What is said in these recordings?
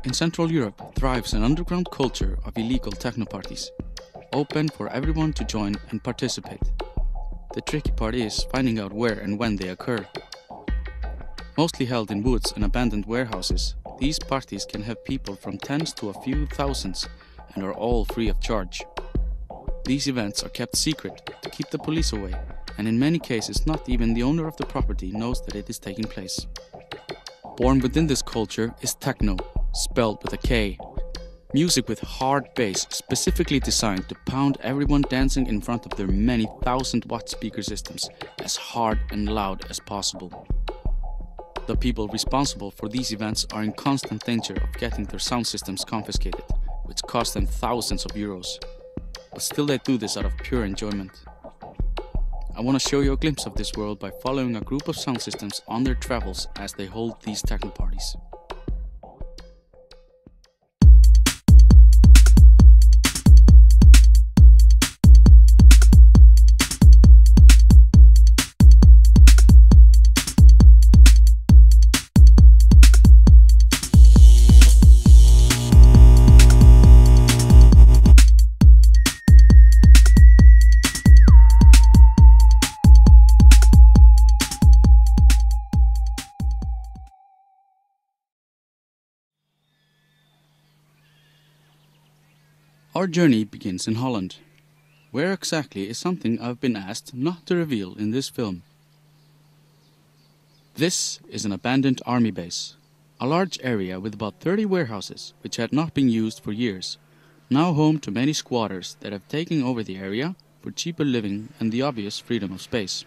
In Central Europe thrives an underground culture of illegal techno parties, open for everyone to join and participate. The tricky part is finding out where and when they occur. Mostly held in woods and abandoned warehouses, these parties can have people from tens to a few thousands and are all free of charge. These events are kept secret to keep the police away, and in many cases not even the owner of the property knows that it is taking place. Born within this culture is techno, spelled with a K. Music with hard bass specifically designed to pound everyone dancing in front of their many 1,000-watt speaker systems as hard and loud as possible. The people responsible for these events are in constant danger of getting their sound systems confiscated, which cost them thousands of euros. But still they do this out of pure enjoyment. I want to show you a glimpse of this world by following a group of sound systems on their travels as they hold these techno parties. Our journey begins in Holland. Where exactly is something I've been asked not to reveal in this film. This is an abandoned army base, a large area with about 30 warehouses which had not been used for years, now home to many squatters that have taken over the area for cheaper living and the obvious freedom of space.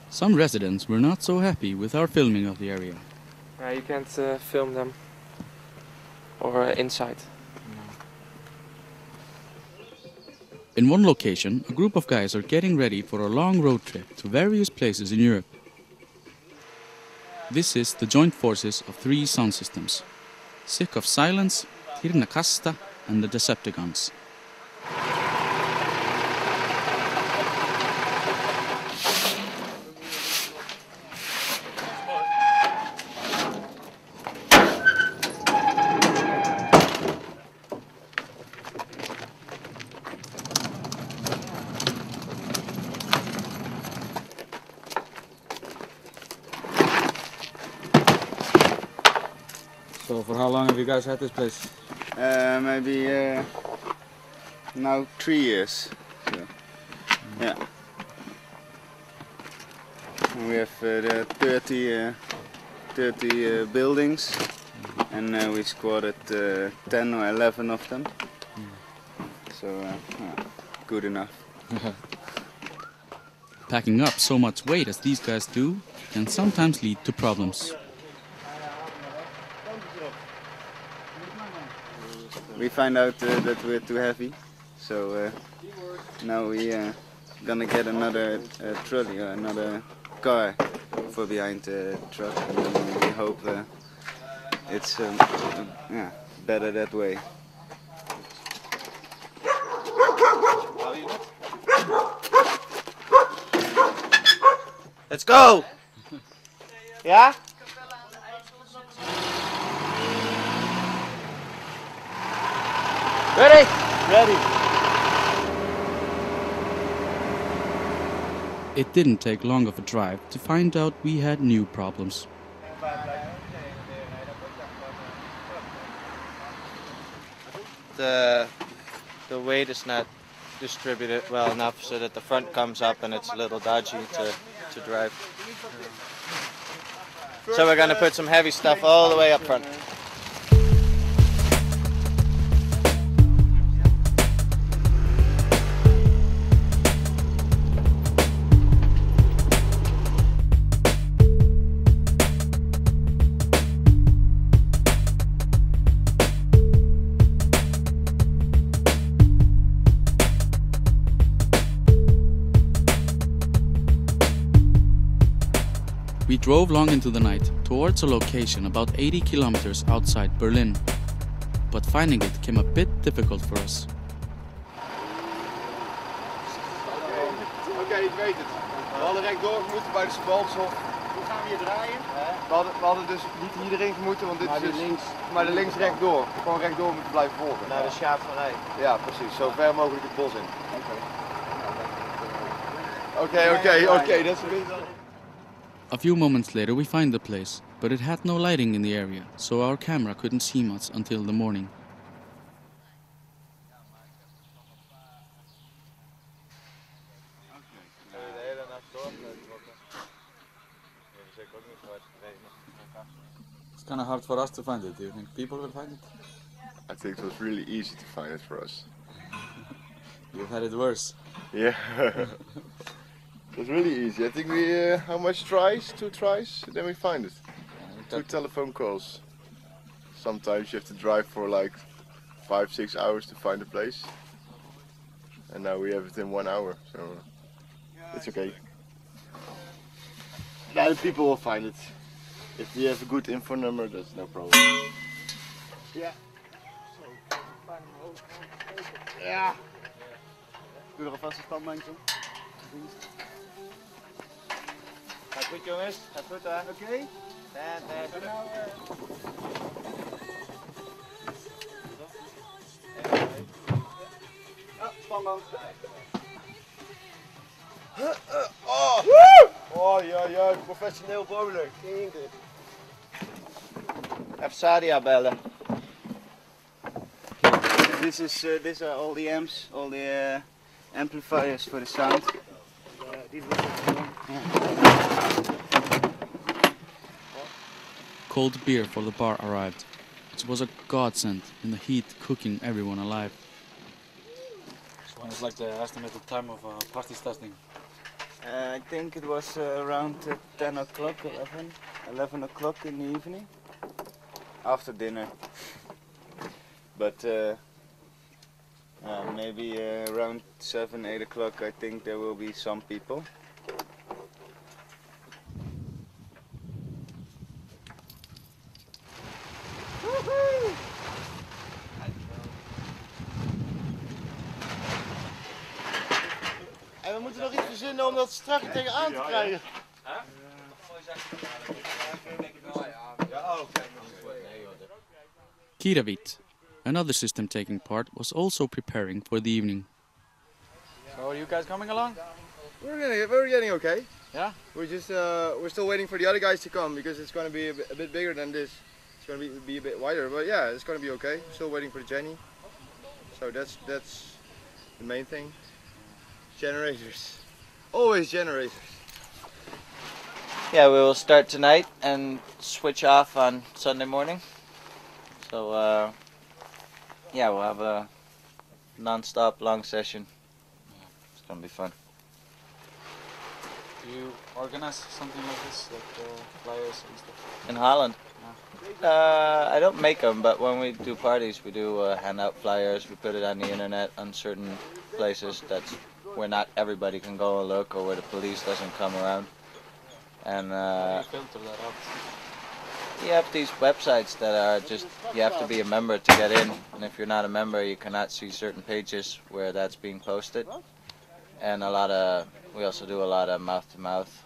Some residents were not so happy with our filming of the area. You can't film them. Or inside. In one location, a group of guys are getting ready for a long road trip to various places in Europe. This is the joint forces of 3 sound systems: Sick of Silence, Tirnakasta and the Decepticons. So for how long have you guys had this place? Maybe now 3 years. So, yeah. And we have the 30 buildings, and we squatted 10 or 11 of them. So good enough. Packing up so much weight as these guys do can sometimes lead to problems. We find out that we're too heavy, so now we gonna get another trolley or another car for behind the truck, and then we hope it's better that way. Let's go! Yeah? Ready? Ready. It didn't take long of a drive to find out we had new problems. The weight is not distributed well enough so that the front comes up and it's a little dodgy to drive. So we're going to put some heavy stuff all the way up front. We drove long into the night towards a location about 80 kilometers outside Berlin, but finding it came a bit difficult for us. Oké, ik weet het. We hadden rechtdoor moeten bij de Verbandshof. We gaan weer draaien. We hadden dus niet hierin moeten, want dit is dus links. Maar de links rechtdoor. Gewoon rechtdoor moeten blijven volgen. Naar de schaapvarij. Ja, precies. Zo ver mogelijk het bos in. Oké, dat is een beetje. A few moments later we find the place, but it had no lighting in the area, so our camera couldn't see much until the morning. It's kind of hard for us to find it. Do you think people will find it? I think it was really easy to find it for us. You've had it worse. Yeah. It was really easy. I think we, how much tries? 2 tries? Then we find it. 2 telephone calls. Sometimes you have to drive for like 5-6 hours to find a place. And now we have it in 1 hour, so it's okay. Yeah, the people will find it. If we have a good info number, that's no problem. Ja. Ja. Doe er alvast een standbankje. Gaat goed jongens, gaat goed hè? Oké. Ja, spanband. Oh ja, professioneel bowler. Even Sadia bellen. These are all the amps, all the amplifiers for the sound. Cold beer for the bar arrived. It was a godsend in the heat, cooking everyone alive. So when is like the estimated time of party starting? I think it was around 10 o'clock, 11 o'clock in the evening. After dinner. But maybe around 7-8 o'clock I think there will be some people. En we moeten nog iets verzinnen om dat strakje tegenaan te krijgen. Kiravit, another system taking part, was also preparing for the evening. So are you guys coming along? We're getting okay. Yeah? We're just we're still waiting for the other guys to come because it's going to be a bit bigger than this. It's going to be a bit wider, but yeah, it's going to be okay. Still waiting for Jenny. So that's the main thing. Generators. Always generators. Yeah, we will start tonight and switch off on Sunday morning. So yeah, we'll have a non-stop long session. It's gonna be fun. Do you organize something like this, like flyers and stuff? In Holland? I don't make them, but when we do parties, we do hand out flyers. We put it on the internet on certain places that's where not everybody can go and look, or where the police doesn't come around. And How do you filter that out? you have these websites that are just, you have to be a member to get in, and if you're not a member you cannot see certain pages where that's being posted. And we also do a lot of mouth to mouth.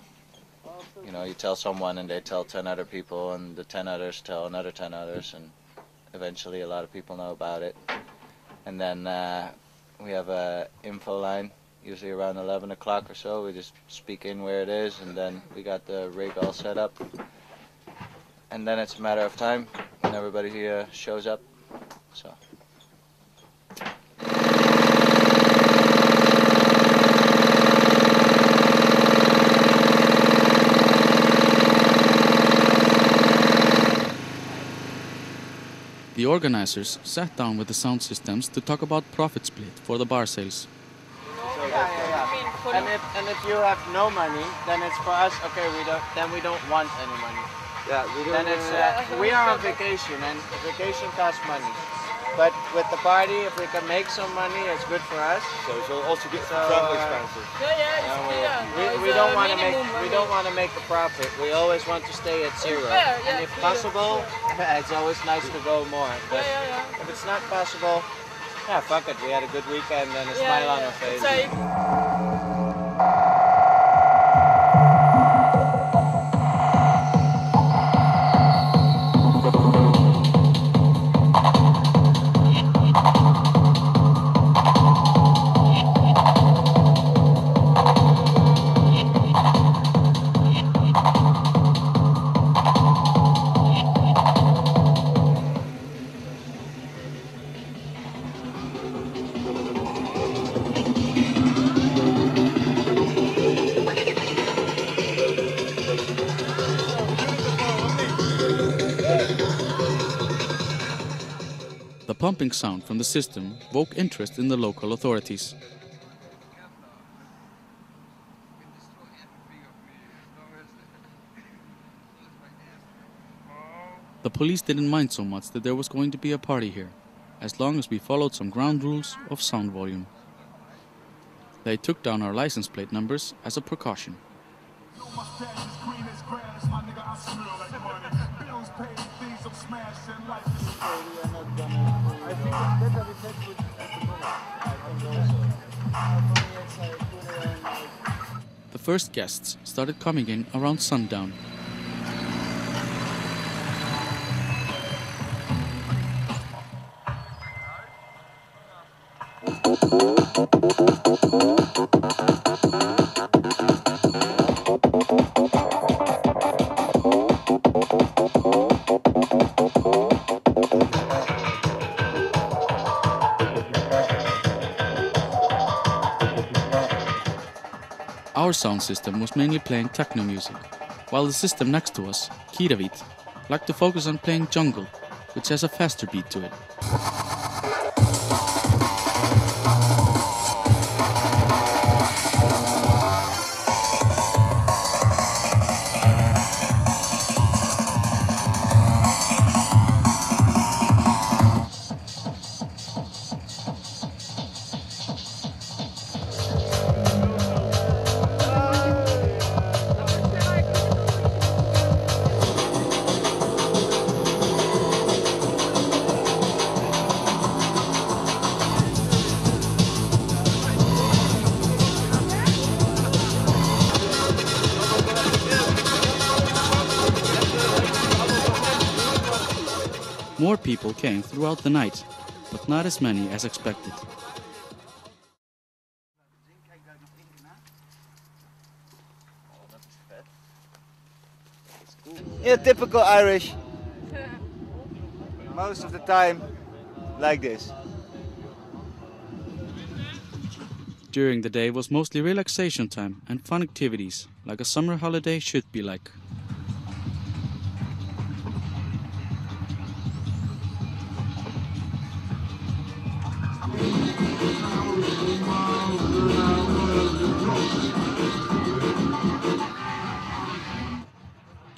You know, you tell someone and they tell 10 other people, and the 10 others tell another 10 others, and eventually a lot of people know about it. And then we have a info line, usually around 11 o'clock or so. We just speak in where it is, and then we got the rig all set up. And then it's a matter of time when everybody here shows up. So. The organizers sat down with the sound systems to talk about profit split for the bar sales. Yeah. And if you have no money, then it's for us. Okay, we don't want any money. Yeah, we don't. Then it's we are on vacation, and vacation costs money. But with the party, if we can make some money, it's good for us. So it's also good for travel expenses. We don't want to make a profit. We always want to stay at zero. And if possible, it's always nice to go more. But if it's not possible, yeah, fuck it. We had a good weekend and a smile on our face. The pumping sound from the system woke interest in the local authorities. The police didn't mind so much that there was going to be a party here, as long as we followed some ground rules of sound volume. They took down our license plate numbers as a precaution. The first guests started coming in around sundown. Our sound system was mainly playing techno music, while the system next to us, Kiravit, liked to focus on playing jungle, which has a faster beat to it. More people came throughout the night, but not as many as expected. Yeah, typical Irish. Most of the time, like this. During the day was mostly relaxation time and fun activities, like a summer holiday should be like.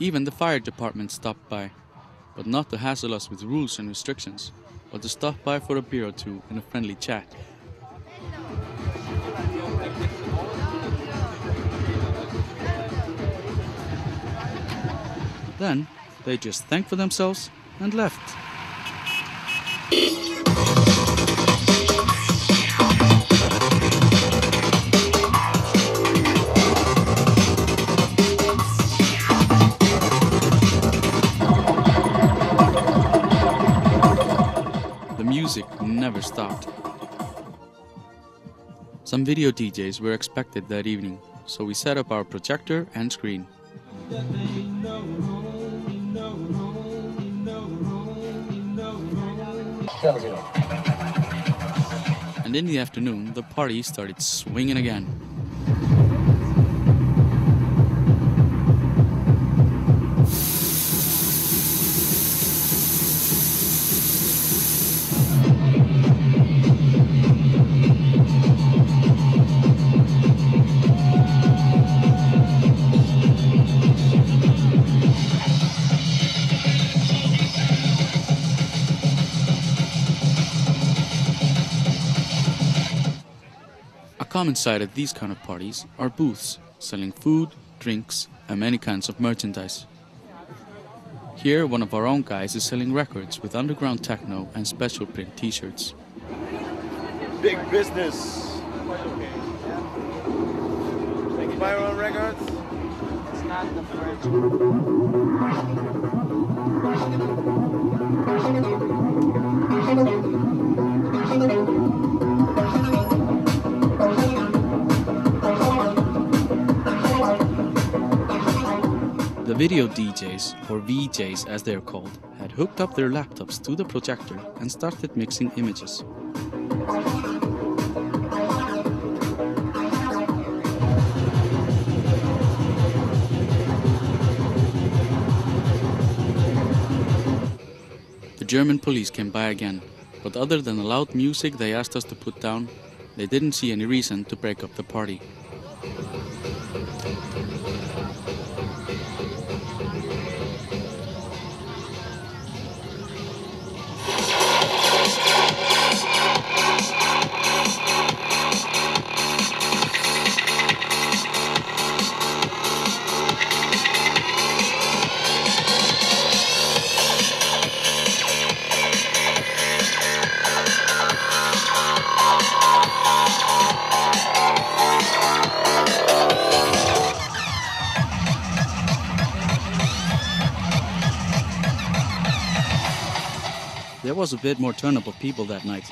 Even the fire department stopped by, but not to hassle us with rules and restrictions, but to stop by for a beer or two and a friendly chat. Then they just thanked for themselves and left. The music never stopped. Some video DJs were expected that evening, so we set up our projector and screen. And in the afternoon, the party started swinging again. A common sight at these kind of parties are booths selling food, drinks, and many kinds of merchandise. Here, one of our own guys is selling records with underground techno and special print t-shirts. Big business. Buy your own records. It's not the French. The video DJs, or VJs as they are called, had hooked up their laptops to the projector and started mixing images. The German police came by again, But other than the loud music they asked us to put down, they didn't see any reason to break up the party. There was a bit more turn-up of people that night,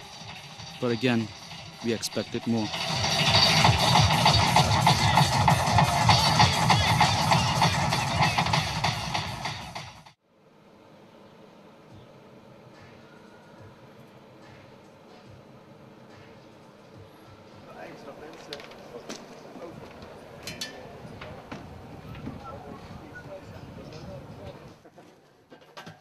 but again, we expected more.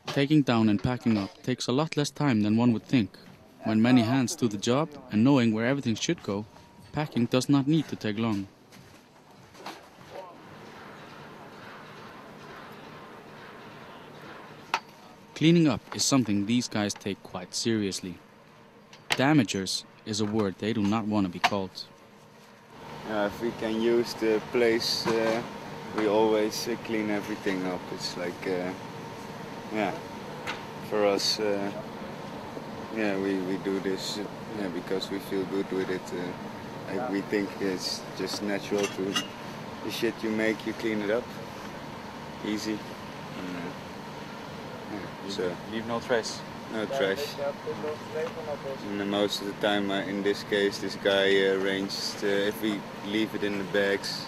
Taking down and packing up takes a lot less time than one would think. When many hands do the job and knowing where everything should go, packing does not need to take long. Cleaning up is something these guys take quite seriously. Damagers is a word they do not want to be called. If we can use the place, we always clean everything up. It's like, yeah, for us, yeah, we do this because we feel good with it. Like we think it's just natural to the shit you make, you clean it up, easy. So Leave no trace. no trash. And most of the time, in this case, this guy arranged, if we leave it in the bags,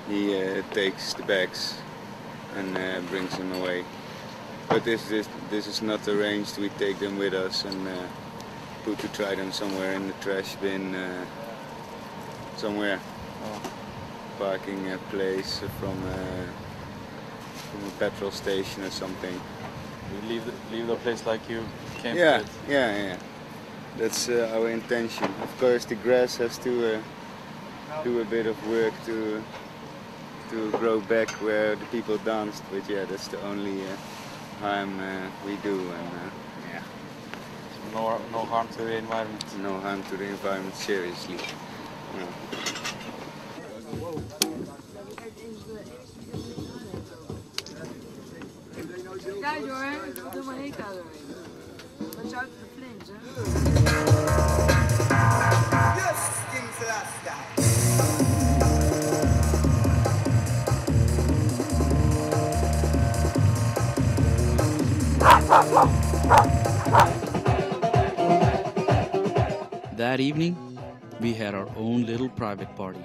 he takes the bags and brings them away. But this is not arranged. We take them with us and put to try them somewhere in the trash bin, somewhere. Parking place from a petrol station or something. You leave the place like you came to Yeah, it. yeah. That's our intention. Of course, the grass has to do a bit of work to grow back where the people danced. But yeah, that's the only harm we do. And yeah, No harm to the environment. no harm to the environment. Seriously. No. Kijk hoor, doe maar heen doorheen. Dat is uit de flint, hè? Yes, King Selassie. That evening, we had our own little private party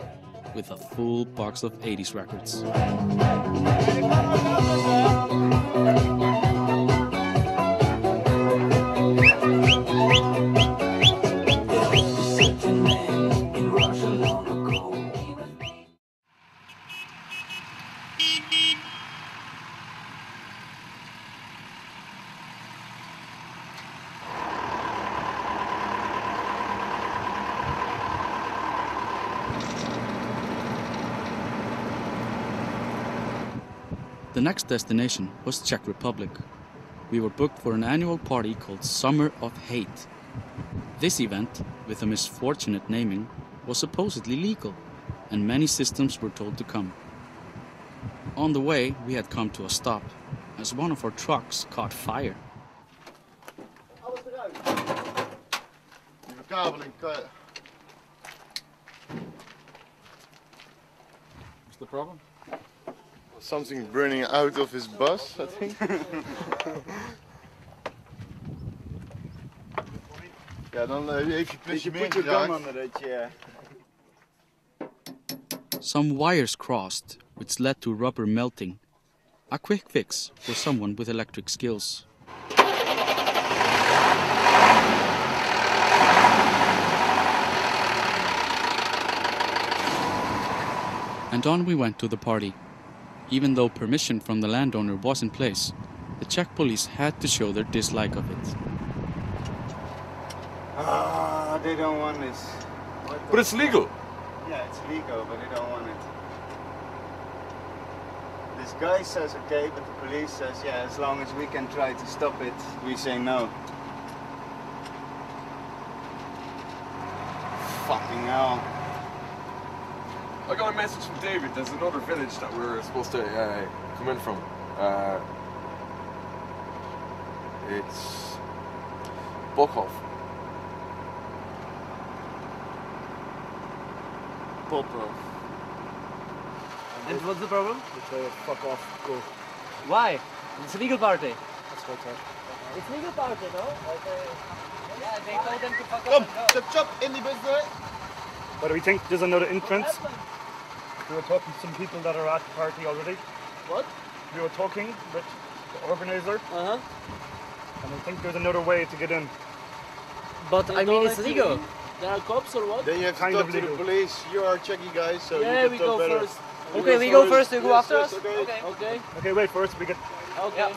with a full box of 80s records. The next destination was Czech Republic. We were booked for an annual party called Summer of Hate. This event, with a misfortunate naming, was supposedly legal, and many systems were told to come. On the way, we had come to a stop, as one of our trucks caught fire. Verkabeling, What's the problem? something burning out of his bus, I think. Ja, dan heeft je plusje meer geraakt. Some wires crossed, which led to rubber melting. A quick fix for someone with electric skills. And on we went to the party. Even though permission from the landowner was in place, the Czech police had to show their dislike of it. Ah, they don't want this. But it's legal. Yeah, it's legal, but they don't want it. This guy says okay, but the police says yeah, as long as we can try to stop it, we say no. Fucking hell. I got a message from David. There's another village that we're supposed to come in from. It's Bokhof. Popov. And what's the problem? Fuck off, go. Why? It's a legal party. That's what I It's legal party, no? Yeah, they told them to fuck Kom, off and go. chop chop in die bus there. But we think there's another entrance. We were talking to some people that are at the party already. What? We were talking with the organizer, Uh-huh. and we think there's another way to get in. But I mean, it's legal. There are cops or what? Then you have to Kind talk of to the legal. police. You are Czechy guys, so Yeah, you we can talk go better. first. Okay, we go first, you go Yes, after yes, us? okay. Okay. Okay, wait first. We get. Okay.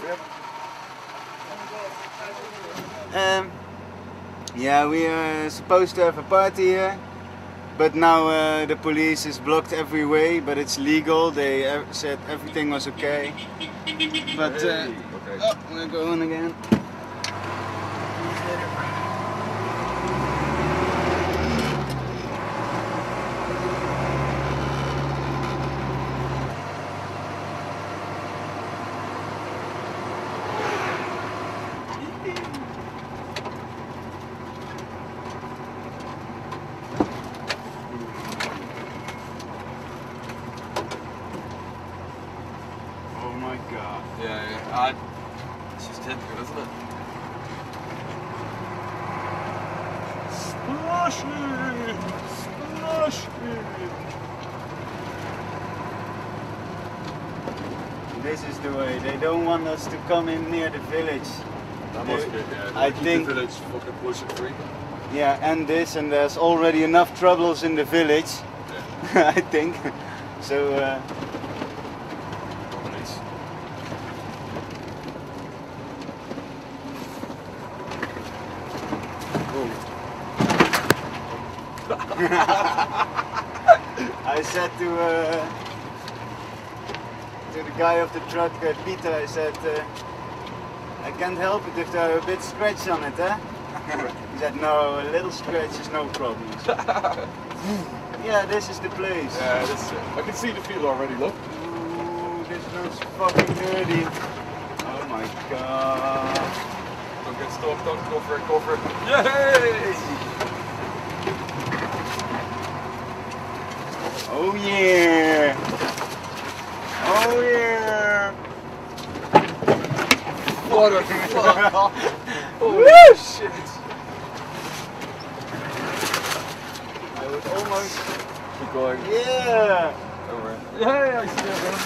Yeah, we are supposed to have a party here, but now the police is blocked every way, but it's legal. They said everything was okay. But Okay. oh, we're going again. Oh my god. Yeah. It's just typical, isn't it? Splashy! Splashy! This is the way. They don't want us to come in near the village. That must be it, yeah. I Keep think- the village fucking bullshit free. Yeah, and this, and there's already enough troubles in the village, I think. So, Police. I said to the guy of the truck, Peter, I said, I can't help it if there are a bit scratch on it, eh? He said, no, a little scratch is no problem. Yeah, this is the place. Yeah, this is it. I can see the field already, look. Ooh, this looks fucking dirty. Oh my god. Don't get stuck, don't go for it, go for it. Yay! Oh yeah! Oh yeah! What a fuck! Holy shit! I was almost... Keep going. Yeah! Over. Yeah, I see that, man.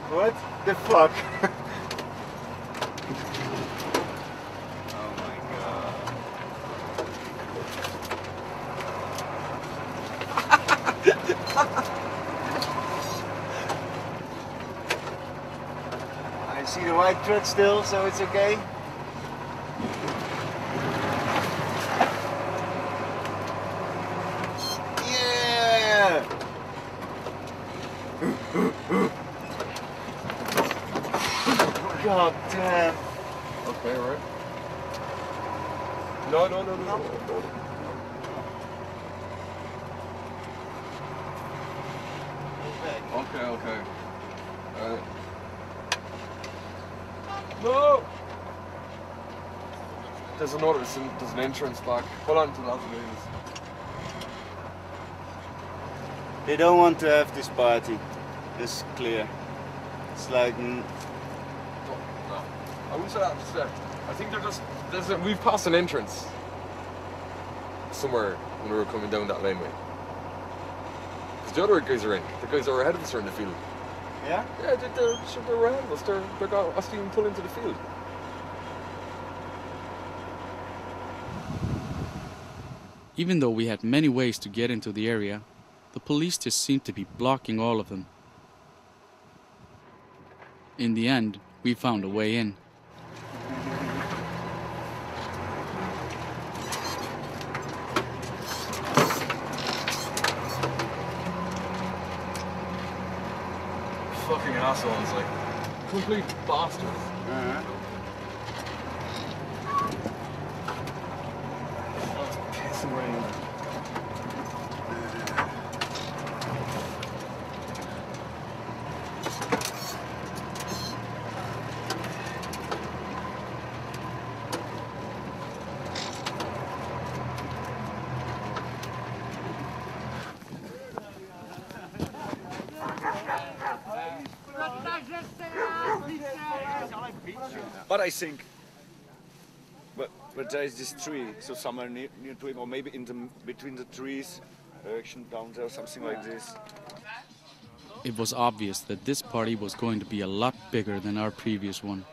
What the fuck? Oh my god. I see the white truck still, so it's okay. Yeah! God damn. Okay, right. No, no, no, no, no. Okay, okay. No! There's another, there's an entrance back. Hold on to that, please. They don't want to have this party. It's clear. It's like... No. I wish I said. I think they're just, we've passed an entrance. Somewhere when we were coming down that laneway. Because the other guys are in. The guys that were ahead of us are in the field. Yeah? Yeah, they're ahead of us. They're got us to even pull into the field. Even though we had many ways to get into the area, the police just seemed to be blocking all of them. In the end, we found a way in. Fucking assholes, like complete bastards. Pissing rain. But I think, but there is this tree, so somewhere near to it, or maybe in the between the trees, direction down there, something like this. It was obvious that this party was going to be a lot bigger than our previous one.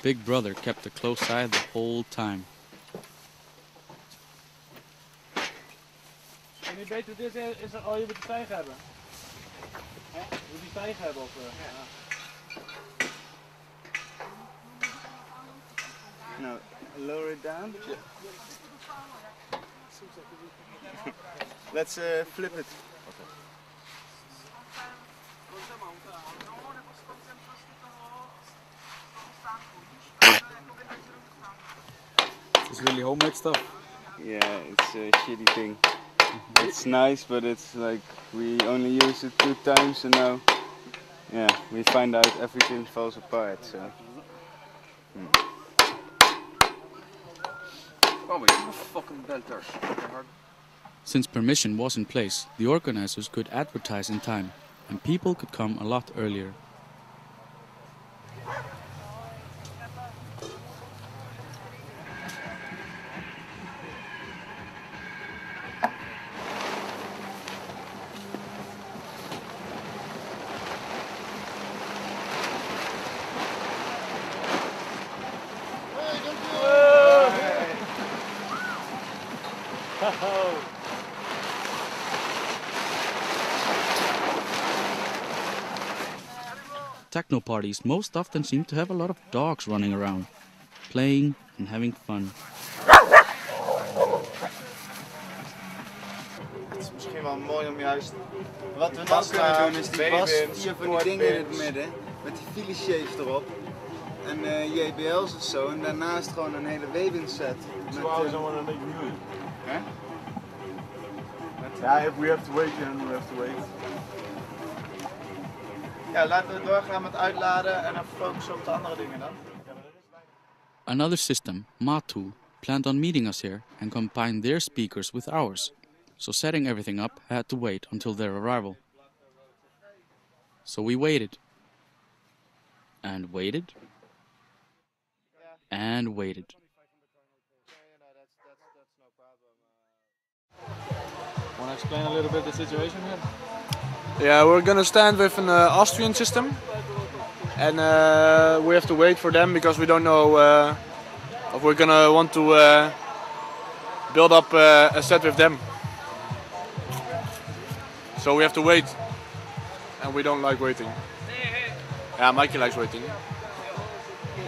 Big Brother kept a close eye the whole time. En je beter dit is al je moet de stijg hebben. Hè? Je moet die stijg hebben of No, lower it down. Yeah. Let's flip it. Okay. It's really homemade stuff. Yeah, it's a shitty thing. It's nice, but it's like we only use it 2 times, and now, yeah, we find out everything falls apart. So. Oh my god, fucking belters. Since permission was in place, the organizers could advertise in time, and people could come a lot earlier. Techno parties most often seem to have a lot of dogs running around, playing and having fun. Het is misschien wel mooi om juist... Wat we nou kunnen doen is die bas, 4 van die dingen in het midden, met die Philly shapes erop. En JBL's of zo, en daarnaast gewoon een hele weaving set. So I don't want to make music. Hè? Ja, if we have to wait, then we have to wait. Ja, laten we doorgaan met uitladen en dan focussen op de andere dingen dan. Another system, Matu, planned on meeting us here and combine their speakers with ours, so setting everything up had to wait until their arrival. So we waited. And waited. And waited. Want to explain a little bit the situation here? Yeah, we're gonna stand with an Austrian system, and we have to wait for them because we don't know if we're gonna want to build up a set with them. So we have to wait, and we don't like waiting. Yeah, Mikey likes waiting.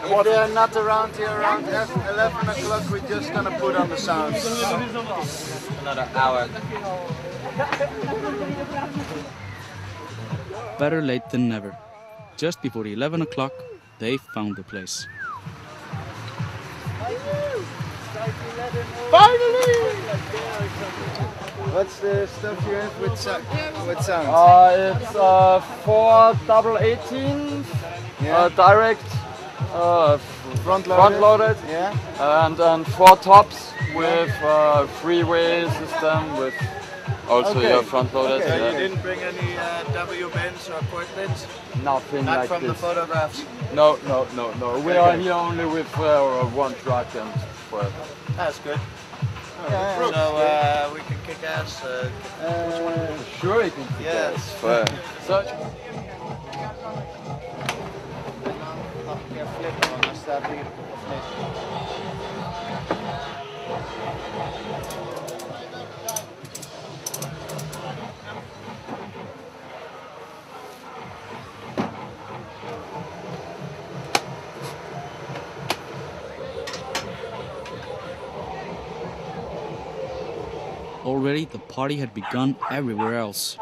If they're not around here around 11 o'clock, we're just gonna put on the sounds. Another hour. Better late than never. Just before 11 o'clock, they found the place. Finally! What's the stuff you have with sound? It's 4 double 18 direct front loaded, yeah, and 4 tops with freeway system with also front loaded. Okay. Yeah. You didn't bring any W bins or port bins? Nothing Not like from this. the photographs? No. We are here only with 1 truck and 4. That's good. Yeah. So we can kick ass. Sure, we can kick ass. So. Nog een keer flippen, want dan staat hier of niet. Already the party had begun everywhere else.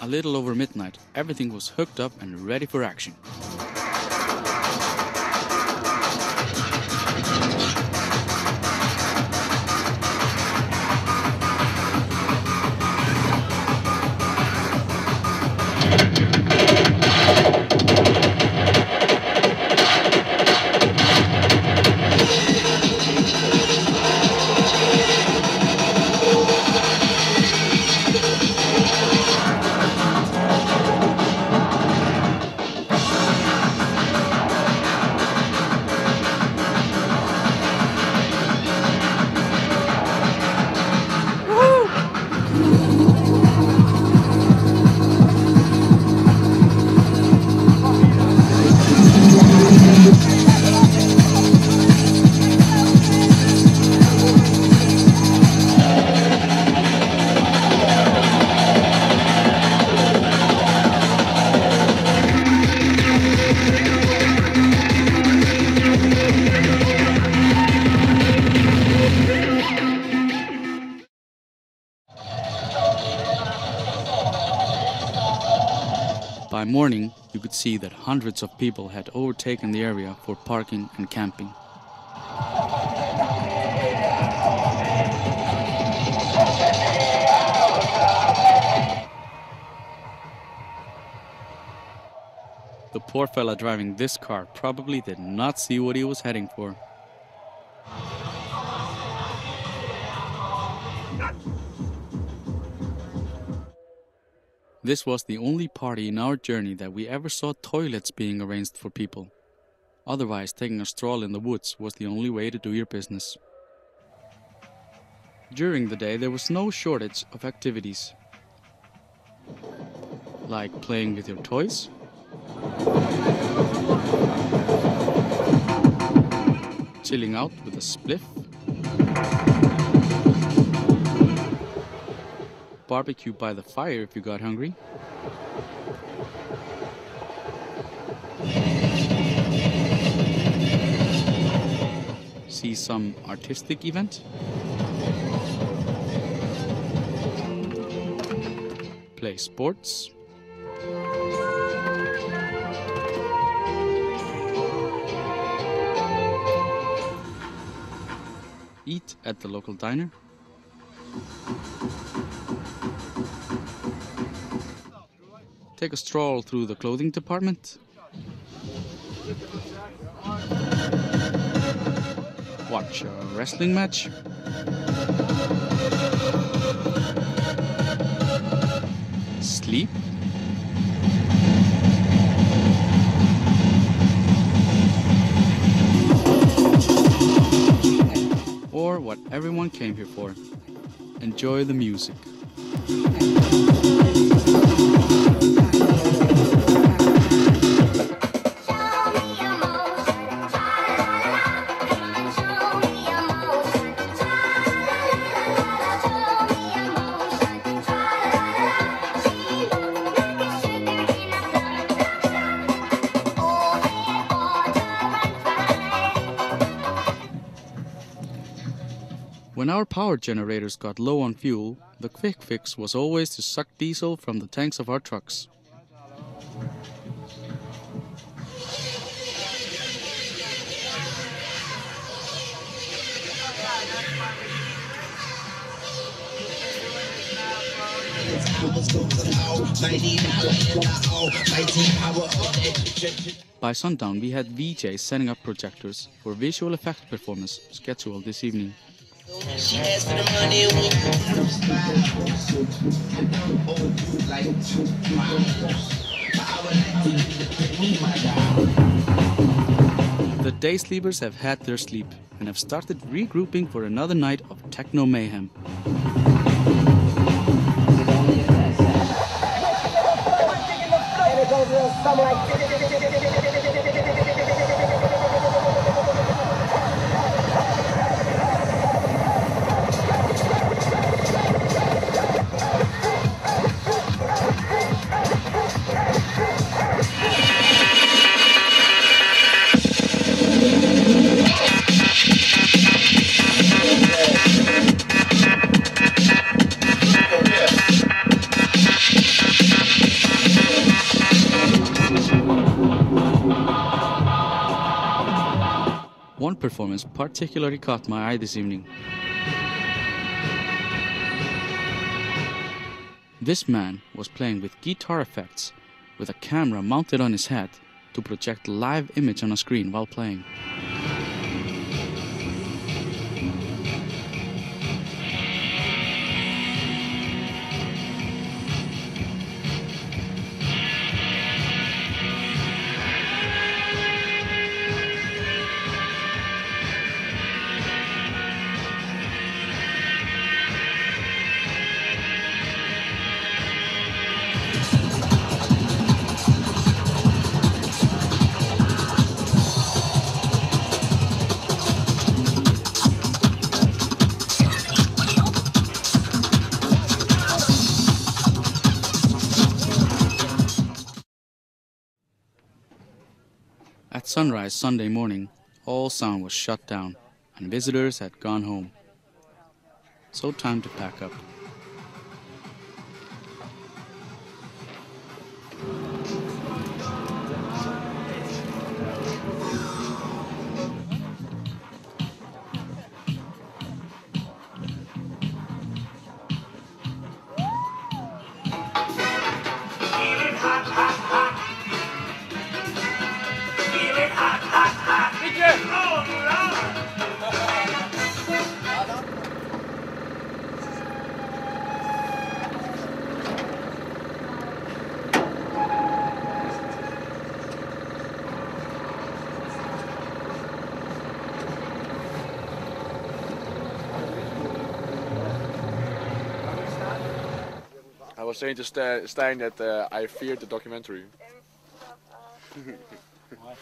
A little over midnight, everything was hooked up and ready for action. By morning, you could see that hundreds of people had overtaken the area for parking and camping. The poor fella driving this car probably did not see what he was heading for. This was the only party in our journey that we ever saw toilets being arranged for people. Otherwise, taking a stroll in the woods was the only way to do your business. During the day, there was no shortage of activities, like playing with your toys, chilling out with a spliff, barbecue by the fire if you got hungry, see some artistic event, play sports, eat at the local diner, take a stroll through the clothing department, watch a wrestling match, sleep, or what everyone came here for, enjoy the music. When our power generators got low on fuel, the quick fix was always to suck diesel from the tanks of our trucks. By sundown, we had VJs setting up projectors for visual effect performance scheduled this evening. She asked for the money when The day sleepers have had their sleep, and have started regrouping for another night of techno mayhem. One performance particularly caught my eye this evening. This man was playing with guitar effects with a camera mounted on his head to project live image on a screen while playing. At sunrise Sunday morning, all sound was shut down and visitors had gone home. So time to pack up. I was saying to Stijn that I feared the documentary. Why?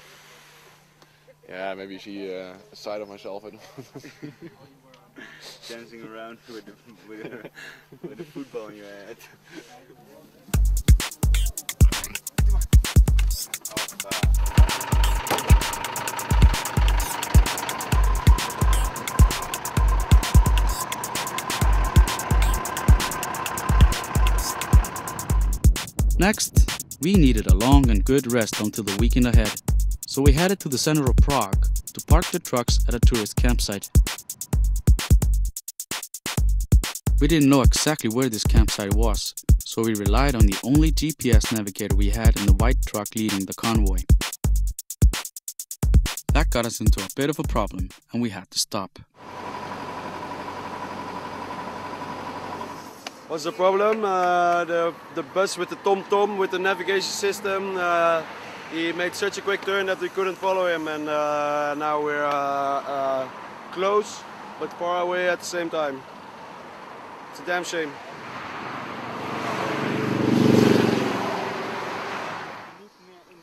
Yeah, maybe you see a side of myself. I don't Dancing around with a football in your head. Next, we needed a long and good rest until the weekend ahead, so we headed to the center of Prague to park the trucks at a tourist campsite. We didn't know exactly where this campsite was, so we relied on the only GPS navigator we had in the white truck leading the convoy. That got us into a bit of a problem, and we had to stop. What's the problem? The bus with the tom-tom, with the navigation system, he made such a quick turn that we couldn't follow him, and now we're close but far away at the same time. It's a damn shame.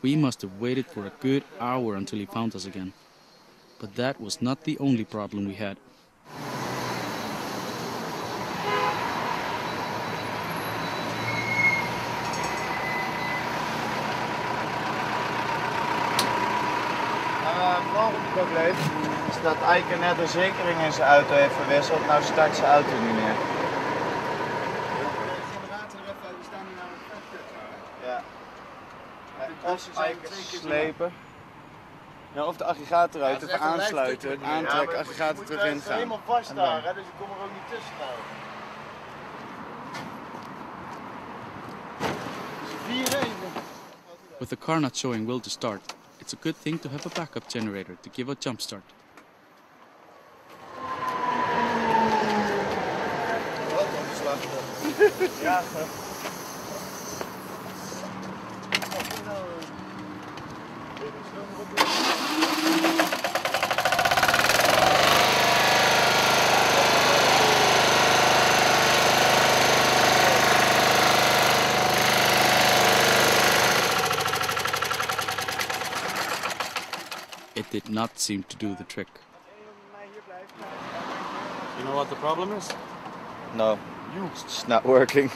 We must have waited for a good hour until he found us again. But that was not the only problem we had. Het volgende probleem is dat Eike net de zekering in zijn auto heeft verwisseld. Nou start zijn auto niet meer. Ja. Of Eike slepen. Ja, of de aggregaat eruit, even aansluiten, aantrekken, aggregaat er terug in gaan. Het is helemaal vast daar, hè, dus ik kom er ook niet tussen nou. With the car not showing will to start, it's a good thing to have a backup generator to give a jump start. Ja. it did not seem to do the trick. You know what the problem is? No, it's just not working.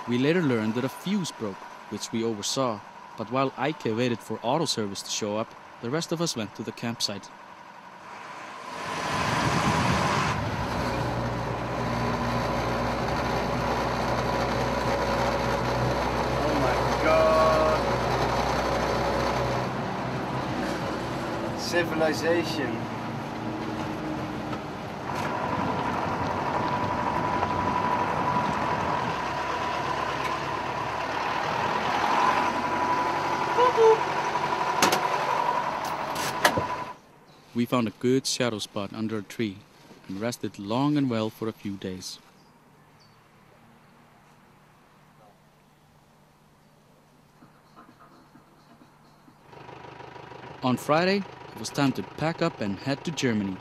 We later learned that a fuse broke, which we oversaw, but while Ike waited for auto service to show up, the rest of us went to the campsite. Oh my god. Civilization. We found a good shadow spot under a tree and rested long and well for a few days. On Friday, it was time to pack up and head to Germany.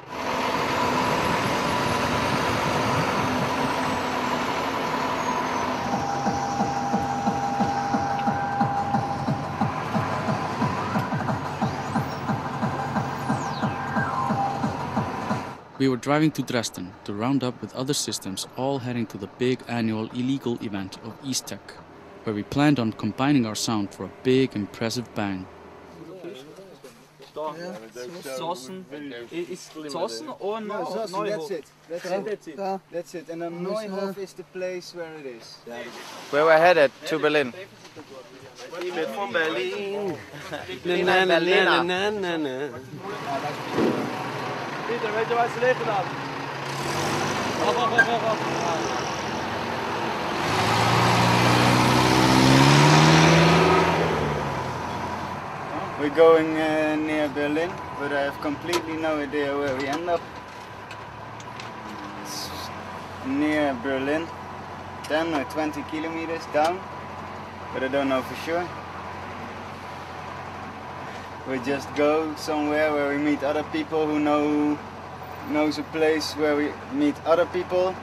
We were driving to Dresden to round up with other systems, all heading to the big annual illegal event of Easttech, where we planned on combining our sound for a big, impressive bang. Zossen is Zossen or Zossen, Neuhof? that's it. That's it. And then Neuhof is the place where it is. Where we're headed? To Berlin. From Berlin. Pieter, weet je waar ze liggen dan? We're going near Berlin, but I have completely no idea where we end up. It's near Berlin, 10 or 20 kilometers down, but I don't know for sure. We just go somewhere where we meet other people who knows a place where we meet other people,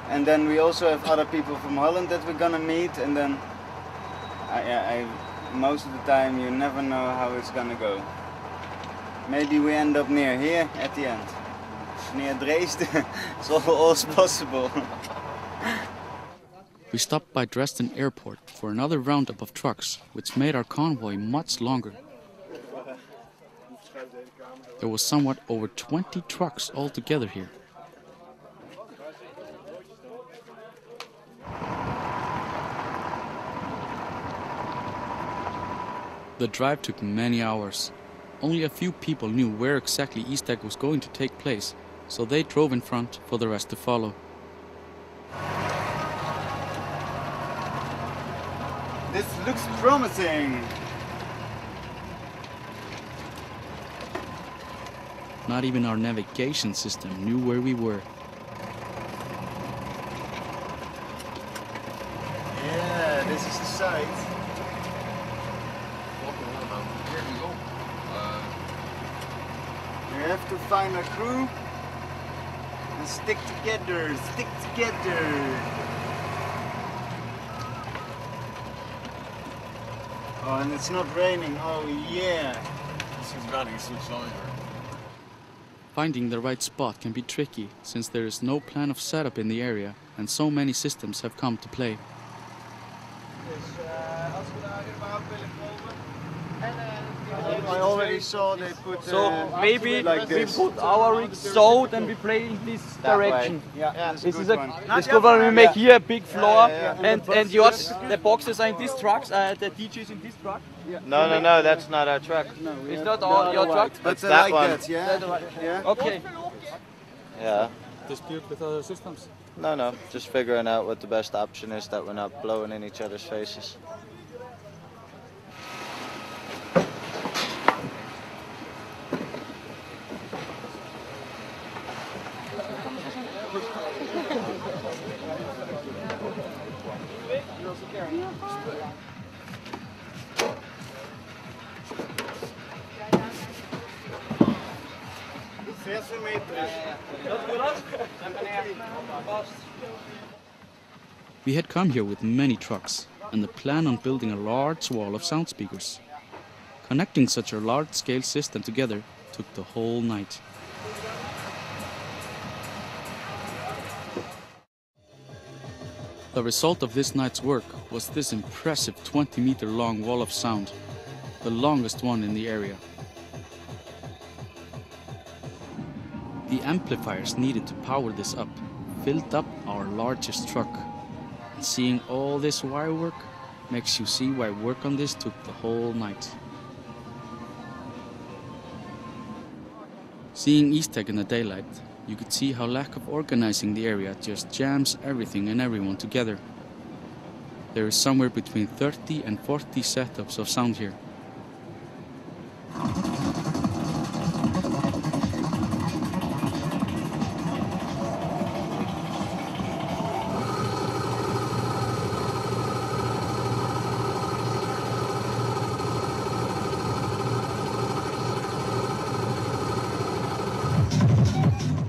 and then we also have other people from Holland that we're gonna meet, and then most of the time you never know how it's gonna go. Maybe we end up near here at the end, near Dresden. It's always possible. We stopped by Dresden Airport for another roundup of trucks, which made our convoy much longer. There was somewhat over 20 trucks altogether here. The drive took many hours. Only a few people knew where exactly Easttech was going to take place, so they drove in front for the rest to follow. This looks promising. Not even our navigation system knew where we were. Yeah, this is the site. Here we go. We have to find a crew and stick together, stick together. Oh, and it's not raining, oh yeah. Sinds raining is switched on here. Finding the right spot can be tricky since there is no plan of setup in the area and so many systems have come to play. I already saw they put So maybe like we this. put our rig so, then we play in this That way. direction. Yeah, that's a This good is a one. this good one. We make here a big floor, yeah. and yours, the boxes are in these trucks. The DJs in this truck. No, that's not our truck. It's not all your truck. But It's I that like one. that, yeah? Yeah? Okay. Yeah. Dispute with other systems? No, just figuring out what the best option is that we're not blowing in each other's faces. We had come here with many trucks and the plan on building a large wall of sound speakers. Connecting such a large-scale system together took the whole night. The result of this night's work was this impressive 20-meter-long wall of sound, the longest one in the area. The amplifiers needed to power this up filled up our largest truck. And seeing all this wire work makes you see why work on this took the whole night. Seeing Easttech in the daylight, you could see how lack of organizing the area just jams everything and everyone together. There is somewhere between 30 and 40 setups of sound here.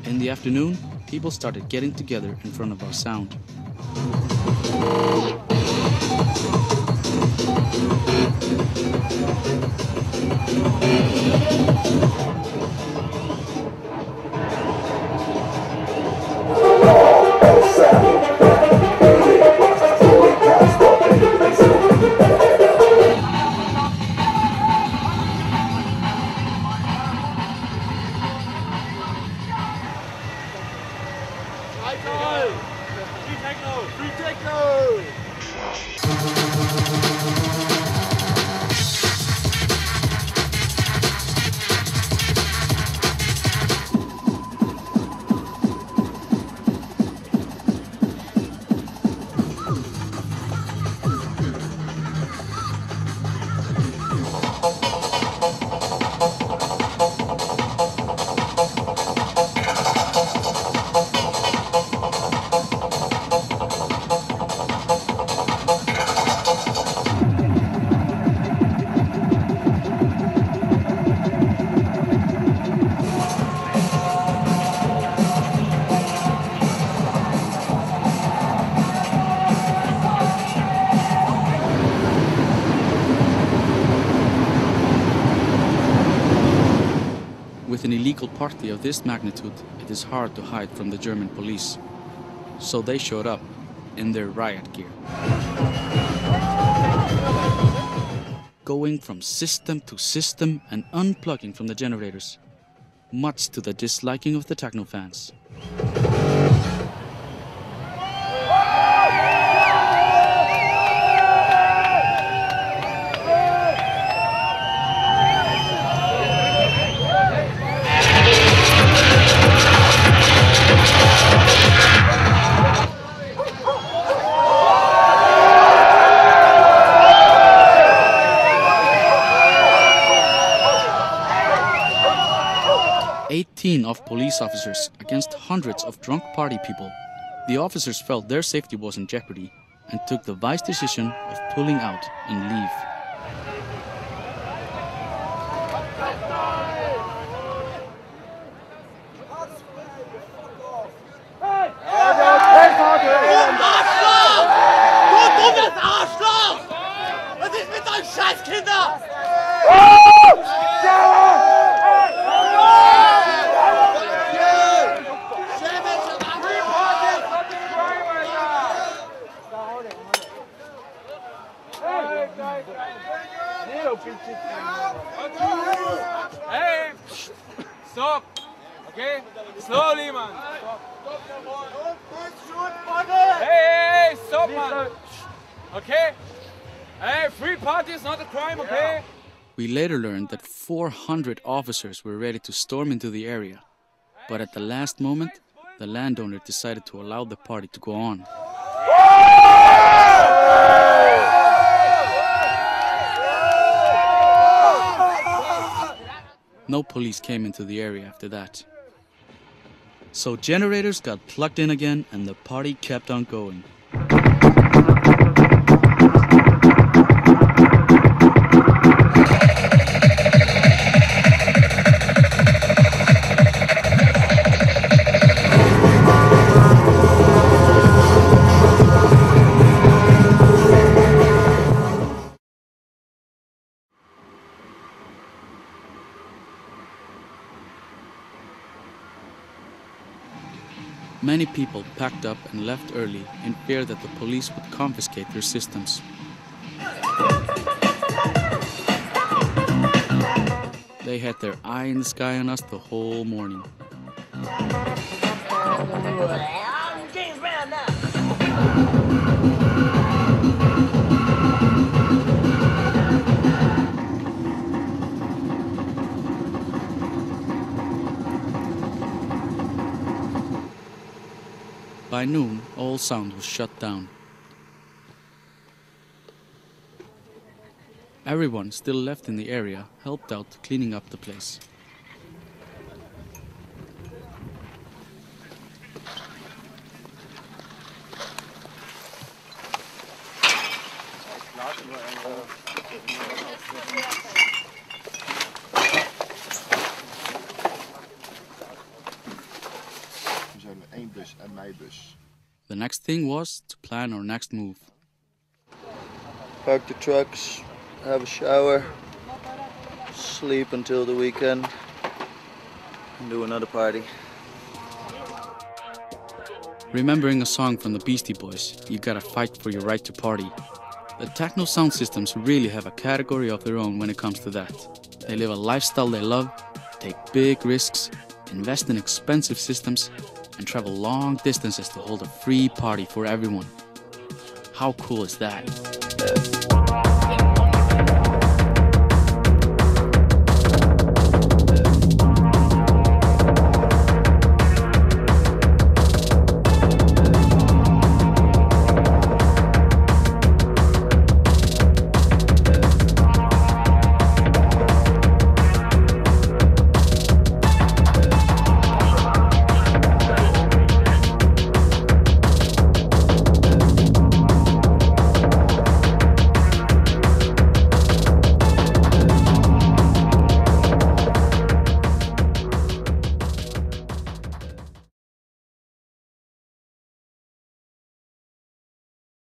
In the afternoon, people started getting together in front of our sound. Free Tekno! With an illegal party of this magnitude, it is hard to hide from the German police. So they showed up in their riot gear. Going from system to system and unplugging from the generators, much to the disliking of the techno fans. Of police officers against hundreds of drunk party people. The officers felt their safety was in jeopardy and took the wise decision of pulling out and leave. Hey, stop. Okay, slowly, man. Hey, stop, man. Okay. Hey, free party is not a crime, okay? We later learned that 400 officers were ready to storm into the area, but at the last moment, the landowner decided to allow the party to go on. No police came into the area after that. So generators got plugged in again and the party kept on going. Many people packed up and left early in fear that the police would confiscate their systems. They had their eye in the sky on us the whole morning. By noon, all sound was shut down. Everyone still left in the area helped out cleaning up the place. The next thing was to plan our next move. Park the trucks, have a shower, sleep until the weekend, and do another party. Remembering a song from the Beastie Boys, you gotta fight for your right to party. The techno sound systems really have a category of their own when it comes to that. They live a lifestyle they love, take big risks, invest in expensive systems, and travel long distances to hold a free party for everyone. How cool is that?